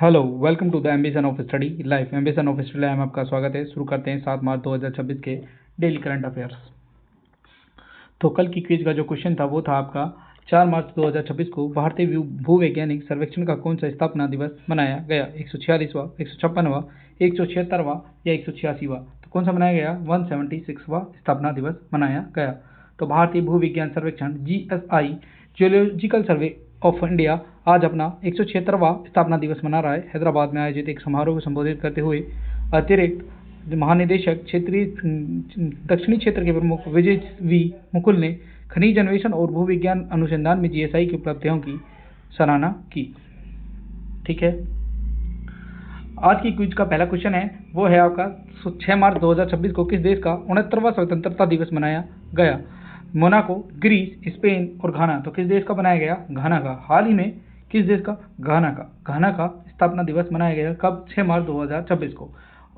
Hello, welcome to the ambition of study life. Ambition of study life में आपका स्वागत है। शुरू करते हैं 7 मार्च 2026 के डेली करंट अफेयर्स। तो कल की क्विज का जो क्वेश्चन था वो था आपका 4 मार्च 2026 को भारतीय भूवैज्ञानिक सर्वेक्षण का कौन सा स्थापना दिवस मनाया गया? 146वां, 156वां, 176वां या 186वां? तो कौन सा मनाया गया? 176वां स्थापना दिवस मनाया गया। तो भारतीय भूविज्ञान सर्वेक्षण GSI geological survey of India आज अपना 176वां स्थापना दिवस मना रहा है। हैदराबाद में आयोजित एक समारोह को संबोधित करते हुए अतिरिक्त महानिदेशक क्षेत्रीय दक्षिणी क्षेत्र के प्रमुख विजय वी मुकुल ने खनिज अन्वेषण और भूविज्ञान अनुसंधान में GSI की उपलब्धियों की सराहना की। ठीक है, आज की क्विज का पहला क्वेश्चन है वो है आपका 6 मार्च 2026 को किस देश का 69वां स्वतंत्रता दिवस मनाया गया? मोनाको, ग्रीस, स्पेन और घाना। तो किस देश का बनाया गया? घाना का। हाल ही में किस देश का? घाना का स्थापना दिवस मनाया गया। कब? 6 मार्च 2026 को।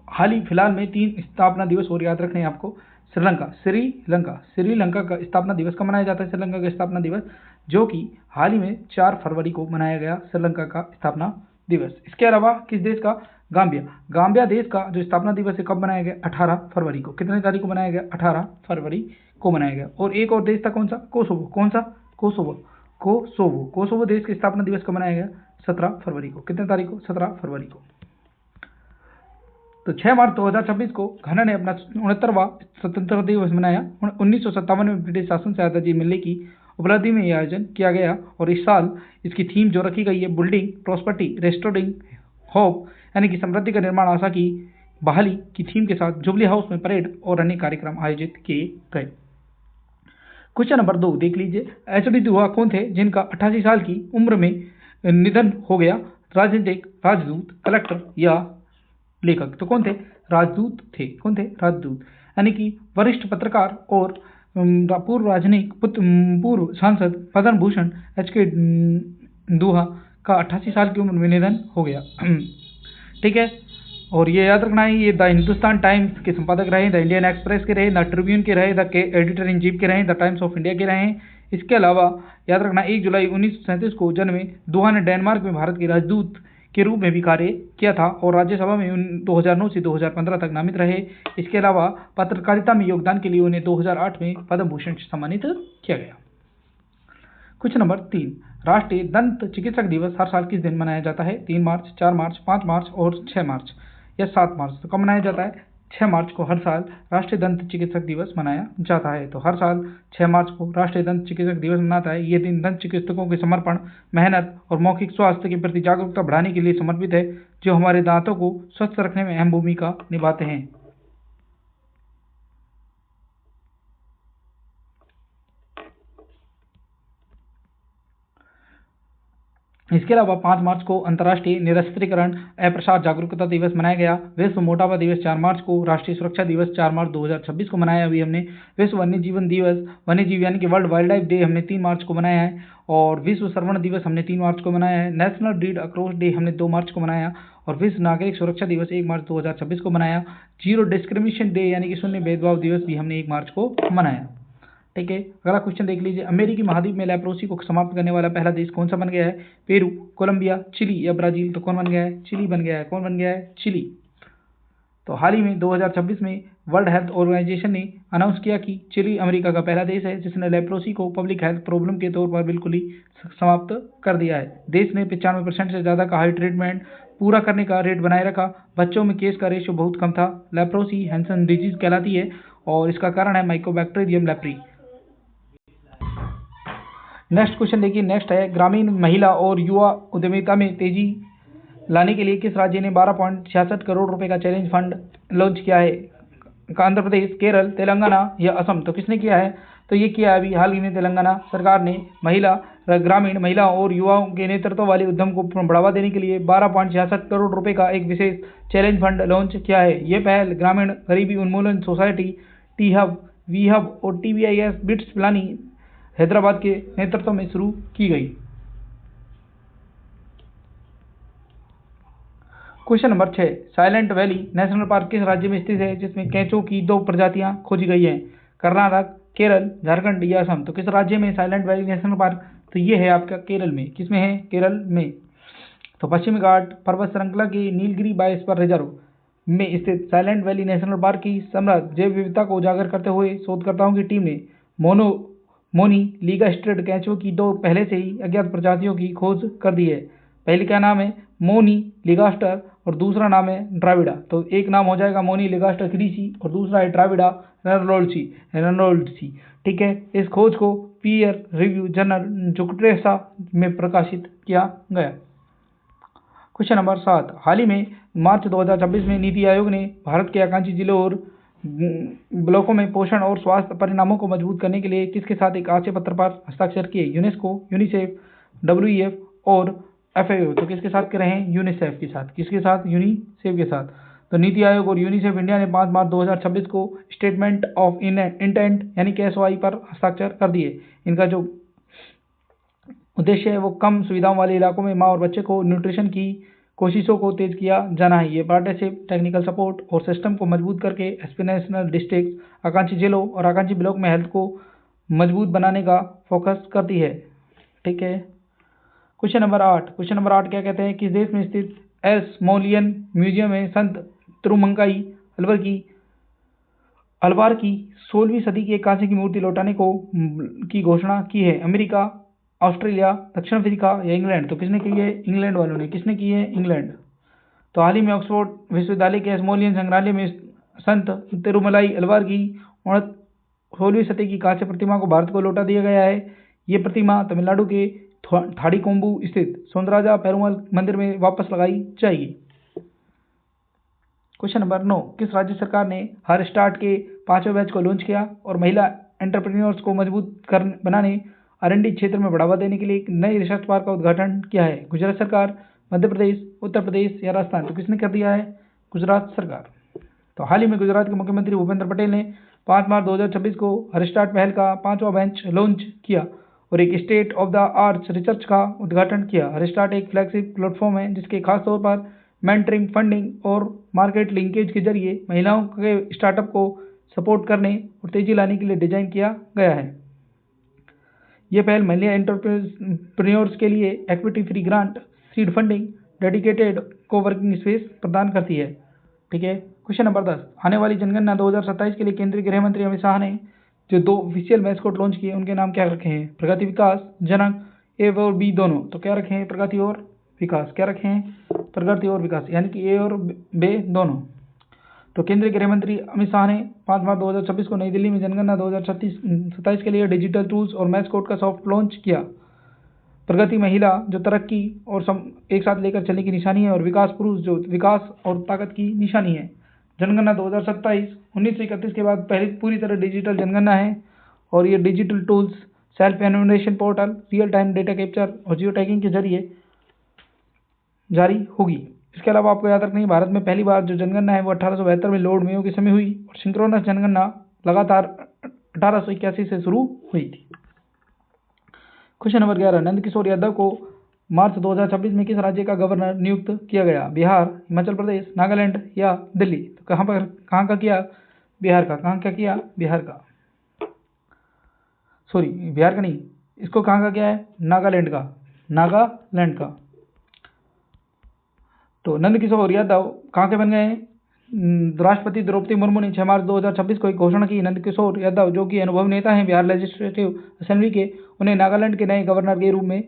हाल ही फिलहाल में 3 स्थापना दिवस और याद रखने हैं आपको। श्रीलंका का स्थापना दिवस कब मनाया जाता है? श्रीलंका का स्थापना दिवस जो कि हाल ही में 4 फरवरी को मनाया गया श्रीलंका का स्थापना दिवस। इसके अलावा किस देश का? गाम्बिया देश का जो स्थापना दिवस है कब मनाया गया? 18 फरवरी को। कितने तारीख को मनाया गया? 18 फरवरी को मनाया गया। और एक और देश था कौन सा? कोसोवो। कौन सा? कोसोवो देश के स्थापना दिवस कब मनाया गया? 17 फरवरी को। कितने तारीख को? 17 फरवरी को। तो 6 मार्च 2026 को घाना ने अपना 69वां स्वतंत्रता दिवस मनाया। 1957 में ब्रिटिश शासन से आज़ादी मिलने की उपलब्धि में यह आयोजन किया गया और इस साल इसकी थीम जो रखी गई है बिल्डिंग प्रॉस्पेरिटी रेस्टोरिंग होप, यानी कि समृद्धि का निर्माण, आशा की बहाली की थीम के साथ जुबली हाउस में परेड और अन्य कार्यक्रम आयोजित किए गए। क्वेश्चन नंबर 2 देख लीजिए। HD दुआ कौन थे जिनका 88 साल की उम्र में निधन हो गया? राजनीतिक, राजदूत, कलेक्टर या लेखक? तो कौन थे? राजदूत थे। कौन थे? राजदूत, यानी कि वरिष्ठ पत्रकार और पूर्व सांसद पद्म भूषण HK दुआ का 88 साल की उम्र में निधन हो गया। ठीक है, और ये याद रखना है, ये द हिंदुस्तान टाइम्स के संपादक रहे, द इंडियन एक्सप्रेस के रहे, द ट्रिब्यून के रहे, द एडिटर इन चीफ के रहे, द टाइम्स ऑफ इंडिया के रहे। इसके अलावा याद रखना 1 जुलाई 1937 को जन्मे दुआ ने डेनमार्क में भारत के राजदूत के रूप में भी कार्य किया था और राज्यसभा में 2009 से 2015 तक नामित रहे। इसके अलावा पत्रकारिता में योगदान के लिए उन्हें 2008 में पद्म भूषण से सम्मानित किया गया। क्वेश्चन नंबर 3, राष्ट्रीय दंत चिकित्सक दिवस हर साल किस दिन मनाया जाता है? 3 मार्च, 4 मार्च, 5 मार्च और 6 मार्च या 7 मार्च? तो कब मनाया जाता है? 6 मार्च को हर साल राष्ट्रीय दंत चिकित्सक दिवस मनाया जाता है। तो हर साल 6 मार्च को राष्ट्रीय दंत चिकित्सक दिवस मनाता है। ये दिन दंत चिकित्सकों के समर्पण, मेहनत और मौखिक स्वास्थ्य के प्रति जागरूकता बढ़ाने के लिए समर्पित है, जो हमारे दांतों को स्वस्थ रखने में अहम भूमिका निभाते हैं। इसके अलावा 5 मार्च को अंतर्राष्ट्रीय निरस्त्रीकरण अप्रसार जागरूकता दिवस मनाया गया। विश्व मोटापा दिवस 4 मार्च को, राष्ट्रीय सुरक्षा दिवस 4 मार्च 2026 को मनाया अभी हमने। विश्व वन्य जीवन दिवस, वन्य जीव यानी कि वर्ल्ड वाइल्ड लाइफ डे हमने 3 मार्च को मनाया है और विश्व श्रवण दिवस हमने 3 मार्च को मनाया है। नेशनल रीड अक्रॉस डे हमने 2 मार्च को मनाया और विश्व नागरिक सुरक्षा दिवस 1 मार्च 2026 को मनाया। जीरो डिस्क्रिमिनेशन डे यानी कि शून्य भेदभाव दिवस भी हमने 1 मार्च को मनाया। ठीक है, अगला क्वेश्चन देख लीजिए। अमेरिकी महाद्वीप में लेप्रोसी को समाप्त करने वाला पहला देश कौन सा बन गया है? पेरू, कोलंबिया, चिली या ब्राजील? तो कौन बन गया है? चिली बन गया है। कौन बन गया है? चिली। तो हाल ही में 2026 में वर्ल्ड हेल्थ ऑर्गेनाइजेशन ने अनाउंस किया कि चिली अमेरिका का पहला देश है जिसने लेप्रोसी को पब्लिक हेल्थ प्रॉब्लम के तौर पर बिल्कुल ही समाप्त कर दिया है। देश ने 95% से ज़्यादा का हाई ट्रीटमेंट पूरा करने का रेट बनाए रखा। बच्चों में केस का रेशियो बहुत कम था। लेप्रोसी हैंसन डिजीज कहलाती है और इसका कारण है माइकोबैक्टीरियम लेप्री। नेक्स्ट क्वेश्चन देखिए। नेक्स्ट है, ग्रामीण महिला और युवा उद्यमिता में तेजी लाने के लिए किस राज्य ने 12.66 करोड़ रुपए का चैलेंज फंड लॉन्च किया है? आंध्र प्रदेश, केरल, तेलंगाना या असम? तो किसने किया है? तो ये किया है अभी हाल ही में तेलंगाना सरकार ने। ग्रामीण महिला और युवाओं के नेतृत्व वाले उद्यम को बढ़ावा देने के लिए 12.66 करोड़ रुपए का एक विशेष चैलेंज फंड लॉन्च किया है। ये पहल ग्रामीण गरीबी उन्मूलन society, T hub, we hub और TBIS बिट्स पिलानी हैदराबाद के नेतृत्व में शुरू की गई। Question number 6, Silent Valley National Park किस राज्य में स्थित है जिसमें कैंचों की 2 प्रजातियां खोजी गई हैं? कर्नाटक, केरल, झारखंड या असम? तो किस राज्य में साइलेंट वैली नेशनल पार्क? तो ये है आपका केरल में। किसमें है? केरल में। तो पश्चिमी घाट पर्वत श्रृंखला की नीलगिरी बायोस्फीयर रिजर्व में स्थित साइलेंट वैली नेशनल पार्क की समृद्ध जैव विविधता को उजागर करते हुए शोधकर्ताओं की टीम ने मोनी लिगास्ट्रेड केंचुओं की दो पहले से ही अज्ञात प्रजातियों की खोज कर दी है। पहले का नाम है मोनी लिगास्टर और दूसरा नाम है ड्राविडा। तो एक नाम हो जाएगा मोनी लिगास्टर क्रीसी और दूसरा है ड्राविडा रेनोल्ड्सी। ठीक है, इस खोज को पीयर रिव्यू जर्नल जुपिटेसा में प्रकाशित किया गया। क्वेश्चन नंबर 7, हाल ही में मार्च 2026 में नीति आयोग ने भारत के आकांक्षी जिलों और ब्लॉकों में पोषण और स्वास्थ्य परिणामों को मजबूत करने के लिए किसके साथ एक आशय पत्र पर हस्ताक्षर किए? यूनेस्को, यूनिसेफ, WEF और FAO। तो किसके साथ कर रहे हैं? यूनिसेफ के साथ। किसके साथ? यूनिसेफ के साथ। तो नीति आयोग और यूनिसेफ इंडिया ने 5 मार्च 2026 को स्टेटमेंट ऑफ इंटेंट यानी कि SOI पर हस्ताक्षर कर दिए। इनका जो उद्देश्य है वो कम सुविधाओं वाले इलाकों में माँ और बच्चे को न्यूट्रिशन की कोशिशों को तेज किया जाना है। ये पार्टनरशिप, टेक्निकल सपोर्ट और सिस्टम को मजबूत करके एस्पिरेशनल डिस्ट्रिक्ट, आकांक्षी जिलों और आकांक्षी ब्लॉक में हेल्थ को मजबूत बनाने का फोकस करती है। ठीक है, क्वेश्चन नंबर 8 क्या कहते हैं? किस देश में स्थित स्मोलियन म्यूजियम में संत तिरुमंगाई अलवार की 16वीं सदी की एक कांसे की मूर्ति लौटाने की घोषणा की है? अमेरिका, ऑस्ट्रेलिया, दक्षिण अफ्रीका या इंग्लैंड? तो किसने की है? इंग्लैंड वालों ने। किसने की है? इंग्लैंड। तो हाल ही में ऑक्सफोर्ड विश्वविद्यालय के स्मोलियन संग्रहालय में संत तिरुमलाई अलवार की 16वीं सदी की कांस्य प्रतिमा को भारत को लौटा दिया गया है। ये प्रतिमा तमिलनाडु के थाड़ीकोम्बू स्थित सोनराजा पेरुमल मंदिर में वापस लगाई जाएगी। क्वेश्चन नंबर 9, किस राज्य सरकार ने हर स्टार्ट के 5वें बैच को लॉन्च किया और महिला एंटरप्रेन्योर्स को मजबूत बनाने R&D क्षेत्र में बढ़ावा देने के लिए एक नए रिसर्च पार्क का उद्घाटन किया है? गुजरात सरकार, मध्य प्रदेश, उत्तर प्रदेश या राजस्थान? तो किसने कर दिया है? गुजरात सरकार। तो हाल ही में गुजरात के मुख्यमंत्री भूपेंद्र पटेल ने 5 मार्च 2026 को हरस्टार्ट पहल का 5वां बेंच लॉन्च किया और एक state of the art research का उद्घाटन किया। हरस्टार्ट एक फ्लैगशिप प्लेटफॉर्म है जिसके खास तौर पर मेंटरिंग, फंडिंग और मार्केट लिंकेज के जरिए महिलाओं के स्टार्टअप को सपोर्ट करने और तेजी लाने के लिए डिजाइन किया गया है। यह पहल महिला एंटरप्रेन्योर्स के लिए equity free grant, seed funding, dedicated coworking space प्रदान करती है। ठीक है, क्वेश्चन नंबर 10, आने वाली जनगणना 2027 के लिए केंद्रीय गृह मंत्री अमित शाह ने जो 2 ऑफिशियल मैस्कॉट लॉन्च किए उनके नाम क्या रखे हैं? प्रगति, विकास, जनक, A और B दोनों। तो क्या रखे हैं? प्रगति और विकास। क्या रखे हैं? प्रगति और विकास, यानी कि A और B दोनों। तो केंद्रीय गृह मंत्री अमित शाह ने 5 मार्च 2026 को नई दिल्ली में जनगणना 2027 के लिए डिजिटल टूल्स और मैस्कॉट का सॉफ्ट लॉन्च किया। प्रगति महिला जो तरक्की और एक साथ लेकर चलने की निशानी है और विकास पुरुष जो विकास और ताकत की निशानी है। जनगणना 2027 1931 के बाद पहली पूरी तरह डिजिटल जनगणना है और ये digital tools, self enumeration portal, real time data capture और जियो टैगिंग के जरिए जारी होगी। इसके अलावा आपको याद रखना है भारत में पहली बार जो जनगणना है वो 1872 में लॉर्ड मेयो के समय हुई और सिंक्रोनस जनगणना लगातार 1881 से शुरू हुई थी। क्वेश्चन नंबर 11, नंदकिशोर यादव को मार्च 2026 में किस राज्य का गवर्नर नियुक्त किया गया? बिहार, हिमाचल प्रदेश, नागालैंड या दिल्ली? तो कहाँ का किया? बिहार का। कहाँ का किया? बिहार का। सॉरी, बिहार का नहीं, इसको कहाँ का किया है? नागालैंड का। नागालैंड का। तो नंदकिशोर यादव कहाँ के बन गए हैं? राष्ट्रपति द्रौपदी मुर्मू ने 6 मार्च 2026 को एक घोषणा की। नंदकिशोर यादव जो कि अनुभवी नेता हैं बिहार लेजिस्लेटिव असेंबली के, उन्हें नागालैंड के नए गवर्नर के रूप में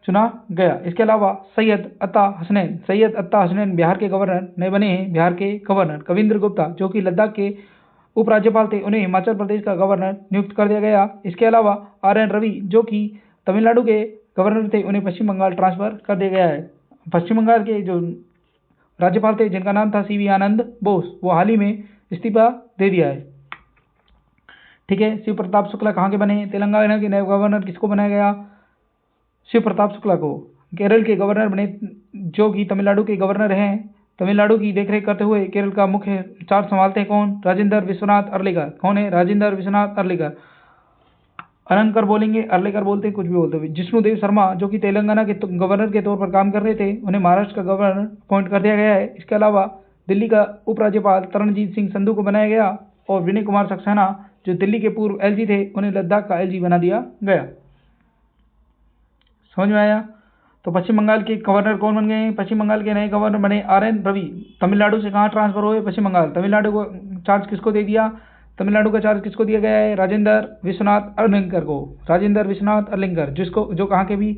चुना गया। इसके अलावा सैयद अत्ता हसनैन बिहार के गवर्नर नए बने हैं। बिहार के गवर्नर कविंद्र गुप्ता जो कि लद्दाख के उपराज्यपाल थे, उन्हें हिमाचल प्रदेश का गवर्नर नियुक्त कर दिया गया। इसके अलावा RN रवि जो कि तमिलनाडु के गवर्नर थे, उन्हें पश्चिम बंगाल ट्रांसफर कर दिया गया है। पश्चिम बंगाल के जो राज्यपाल थे जिनका नाम था CV आनंद बोस, वो हाल ही में इस्तीफा दे दिया है। ठीक है, शिव प्रताप शुक्ला कहाँ के बने? तेलंगाना के नए गवर्नर किसको बनाया गया? शिव प्रताप शुक्ला को। केरल के गवर्नर बने जो कि तमिलनाडु के गवर्नर हैं। तमिलनाडु की देखरेख करते हुए केरल का मुख्य चार्ज संभालते हैं कौन? राजेंद्र विश्वनाथ अर्लेकर। कौन है? राजेंद्र विश्वनाथ अर्लेकर। अलंकर बोलेंगे, अर्लेकर बोलते हैं, कुछ भी बोलते हैं। जिष्णुदेव शर्मा जो कि तेलंगाना के गवर्नर के तौर पर काम कर रहे थे, उन्हें महाराष्ट्र का गवर्नर अपॉइंट कर दिया गया है। इसके अलावा दिल्ली का उपराज्यपाल तरणजीत सिंह संधू को बनाया गया और विनय कुमार सक्सेना जो दिल्ली के पूर्व LG थे, उन्हें लद्दाख का LG बना दिया गया। समझ में आया? तो पश्चिम बंगाल के गवर्नर कौन बन गए हैं? पश्चिम बंगाल के नए गवर्नर बने RN रवि। तमिलनाडु से कहाँ ट्रांसफर हुए? पश्चिम बंगाल। तमिलनाडु को चार्ज किसको दे दिया? तमिलनाडु का चार्ज किसको दिया गया है? राजेंद्र विश्वनाथ अरलिंकर को। राजेंद्र विश्वनाथ अरलिंकर, जो कहाँ के भी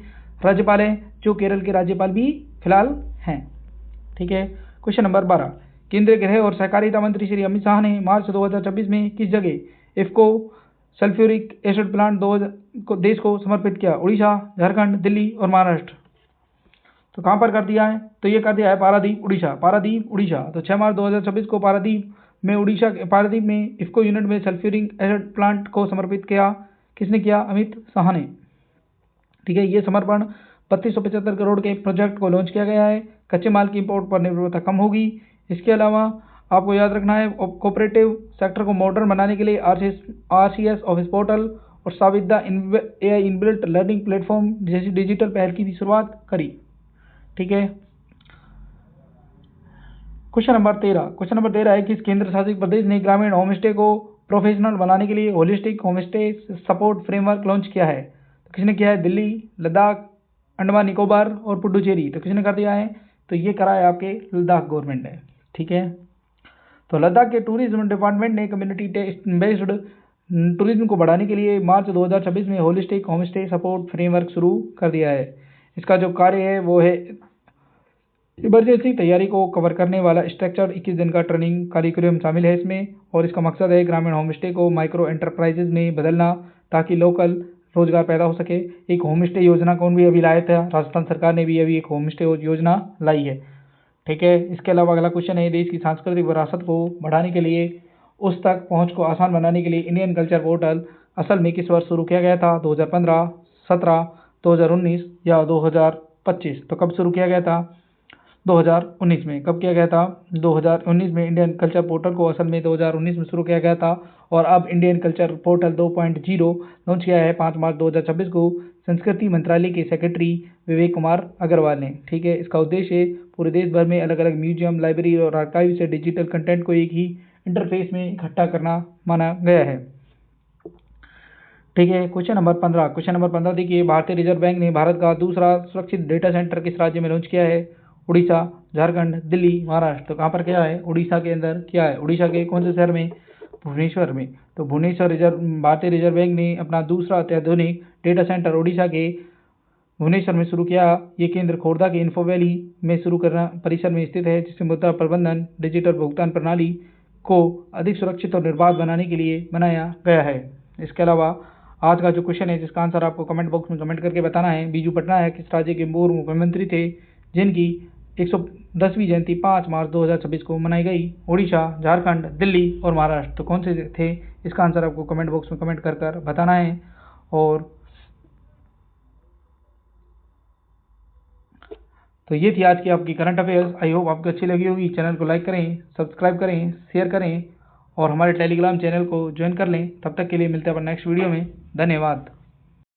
राज्यपाल हैं, जो केरल के राज्यपाल भी फिलहाल हैं। ठीक है। क्वेश्चन नंबर 12, केंद्रीय गृह और सहकारिता मंत्री श्री अमित शाह ने मार्च 2026 में किस जगह इफ्को सल्फ्यूरिक एसिड प्लांट देश को समर्पित किया? उड़ीसा, झारखंड, दिल्ली और महाराष्ट्र। तो कहाँ पर कर दिया है? तो ये कर दिया है पारादीप, उड़ीसा। पारादीप, उड़ीसा। तो 6 मार्च 2026 को पारादीप में इफ्को यूनिट में सल्फ्यूरिक एसिड प्लांट को समर्पित किया। किसने किया? अमित शाह ने। ठीक है। ये समर्पण 3275 करोड़ के प्रोजेक्ट को लॉन्च किया गया है। कच्चे माल की इंपोर्ट पर निर्भरता कम होगी। इसके अलावा आपको याद रखना है, कोऑपरेटिव सेक्टर को मॉडर्न बनाने के लिए RCS ऑफिस पोर्टल और साविदा AI इनबिल्ट लर्निंग प्लेटफॉर्म जैसी डिजिटल पहल की भी शुरुआत करी। ठीक है। क्वेश्चन नंबर 13 है कि केंद्र शासित प्रदेश ने ग्रामीण होमस्टे को प्रोफेशनल बनाने के लिए holistic homestay support framework launch किया है। तो किसने किया है? दिल्ली, लद्दाख, अंडमान निकोबार और पुडुचेरी। तो किसने कर दिया है? तो ये करा है आपके लद्दाख गवर्नमेंट ने। ठीक है। तो लद्दाख के टूरिज्म डिपार्टमेंट ने कम्युनिटी बेस्ड टूरिज्म को बढ़ाने के लिए मार्च 2026 में होलिस्टिक होमस्टे सपोर्ट फ्रेमवर्क शुरू कर दिया है। इसका जो कार्य है वो है इमरजेंसी तैयारी को कवर करने वाला स्ट्रक्चर 21 दिन का ट्रेनिंग कार्यक्रम शामिल है इसमें। और इसका मकसद है ग्रामीण होमस्टे को माइक्रो एंटरप्राइजेज में बदलना ताकि लोकल रोजगार पैदा हो सके। एक होमस्टे योजना कौन भी अभी लाया था? राजस्थान सरकार ने भी अभी एक होमस्टे योजना लाई है। ठीक है। इसके अलावा अगला क्वेश्चन है, देश की सांस्कृतिक विरासत को बढ़ाने के लिए उस तक पहुंच को आसान बनाने के लिए इंडियन कल्चर पोर्टल असल में किस वर्ष शुरू किया गया था? 2015, 17, 2019 या 2025? तो कब शुरू किया गया था? 2019 में। कब किया गया था? 2019 में इंडियन कल्चर पोर्टल को असल में 2019 में शुरू किया गया था। और अब इंडियन कल्चर पोर्टल 2.0 लॉन्च किया है 5 मार्च 2026 को संस्कृति मंत्रालय के सेक्रेटरी विवेक कुमार अग्रवाल ने। ठीक है। इसका उद्देश्य पूरे देश भर में अलग अलग म्यूजियम, लाइब्रेरी और आर्काइव से डिजिटल कंटेंट को एक ही इंटरफेस में इकट्ठा करना माना गया है। ठीक है। क्वेश्चन नंबर 15 देखिए, भारतीय रिजर्व बैंक ने भारत का दूसरा सुरक्षित डेटा सेंटर किस राज्य में लॉन्च किया है? उड़ीसा, झारखंड, दिल्ली, महाराष्ट्र। तो कहाँ पर क्या है? उड़ीसा के अंदर क्या है? उड़ीसा के कौन से शहर में? भुवनेश्वर में। तो भारतीय रिजर्व बैंक ने अपना दूसरा अत्याधुनिक डेटा सेंटर उड़ीसा के भुवनेश्वर में शुरू किया। ये केंद्र खोर्धा के इन्फो वैली में शुरू करना परिसर में स्थित है, जिससे मुद्रा प्रबंधन डिजिटल भुगतान प्रणाली को अधिक सुरक्षित और निर्बाध बनाने के लिए बनाया गया है। इसके अलावा आज का जो क्वेश्चन है जिसका आंसर आपको कमेंट बॉक्स में कमेंट करके बताना है, बीजू पटनायक किस राज्य के पूर्व मुख्यमंत्री थे जिनकी 110वीं जयंती 5 मार्च 2026 को मनाई गई? उड़ीसा, झारखंड, दिल्ली और महाराष्ट्र। तो कौन से थे? इसका आंसर आपको कमेंट बॉक्स में कमेंट कर बताना है। और तो ये थी आज की आपकी करंट अफेयर्स। आई होप आपको अच्छी लगी होगी। चैनल को लाइक करें, सब्सक्राइब करें, शेयर करें और हमारे टेलीग्राम चैनल को ज्वाइन कर लें। तब तक के लिए मिलते हैं अपन नेक्स्ट वीडियो में। धन्यवाद।